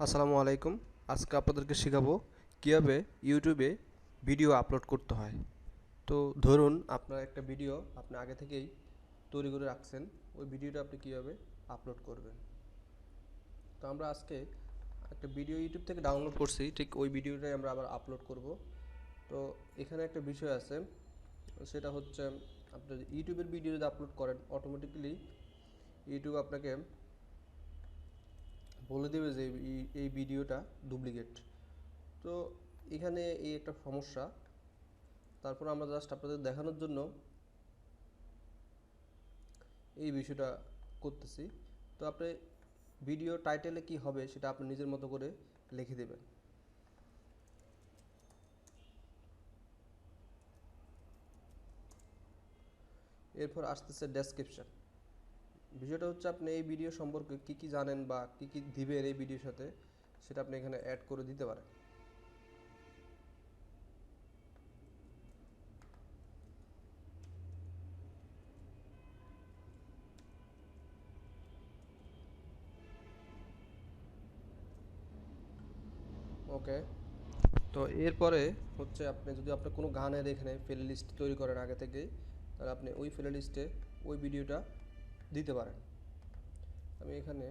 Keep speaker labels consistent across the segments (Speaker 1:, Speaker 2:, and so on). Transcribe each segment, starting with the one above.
Speaker 1: আসসালামু আলাইকুম। আজকে আপনাদেরকে শেখাবো কিভাবে ইউটিউবে ভিডিও আপলোড করতে হয়। তো ধরুন আপনার একটা ভিডিও আপনি আগে থেকেই তৈরি করে রাখছেন, ওই ভিডিওটা আপনি কিভাবে আপলোড করবেন। তো আমরা আজকে একটা ভিডিও ইউটিউব থেকে ডাউনলোড করছি, ঠিক ওই ভিডিওটাই আমরা আবার আপলোড করব। তো এখানে একটা বিষয় আছে, সেটা হচ্ছে আপনি ইউটিউবের ভিডিও যদি আপলোড করেন অটোমেটিক্যালি ইউটিউব আপনাকে বলে দেবে যে এই ভিডিওটা ডুপ্লিকেট। তো এখানে এই একটা সমস্যা। তারপর আমরা জাস্ট আপনাদের দেখানোর জন্য এই বিষয়টা করতেছি। তো আপনি ভিডিও টাইটেলে কি হবে সেটা আপনি নিজের মতো করে লিখে দেবেন। এরপর আসতেছে ডেসক্রিপশন। বিষয়টা হচ্ছে আপনি এই ভিডিও সম্পর্কে কি কি জানেন বা কি কি দিবেন এই ভিডিওর সাথে, সেটা আপনি এখানে অ্যাড করে দিতে পারেন। ওকে। তো এরপরে হচ্ছে আপনি যদি আপনার কোনো গানের এখানে প্লে লিস্ট তৈরি করেন আগে থেকেই, তাহলে আপনি ওই প্লে লিস্টে ওই ভিডিওটা দিতে পারেন। আমি এখানে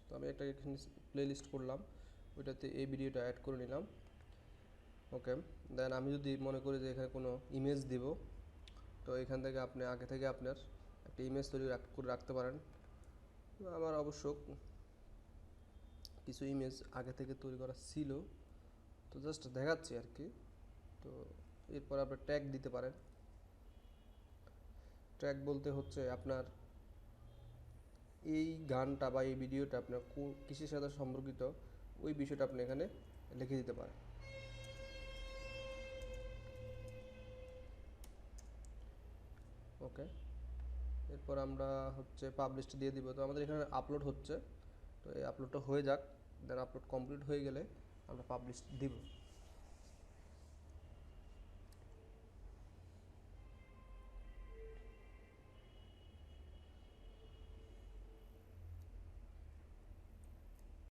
Speaker 1: তো আমি একটা এখানে প্লে লিস্ট করলাম, ওইটাতে এই ভিডিওটা অ্যাড করে নিলাম। ওকে। দেন আমি যদি মনে করি যে এখানে কোনো ইমেজ দিব, তো এখান থেকে আপনি আগে থেকে আপনার একটা ইমেজ তৈরি করে রাখতে পারেন। আমার অবশ্য কিছু ইমেজ আগে থেকে তৈরি করা ছিল, তো জাস্ট দেখাচ্ছি আর কি। তো এরপর আপনি ট্যাগ দিতে পারেন। ট্যাগ বলতে হচ্ছে আপনার এই গানটা বা এই ভিডিওটা আপনার কিসের সাথে সম্পর্কিত, ওই বিষয়টা আপনি এখানে লিখে দিতে পারেন। ওকে। এরপর আমরা হচ্ছে পাবলিশড দিয়ে দিব। তো আমাদের এখানে আপলোড হচ্ছে, তো এই আপলোডটা হয়ে যাক। দেন আপলোড কমপ্লিট হয়ে গেলে আমরা পাবলিশ দিব।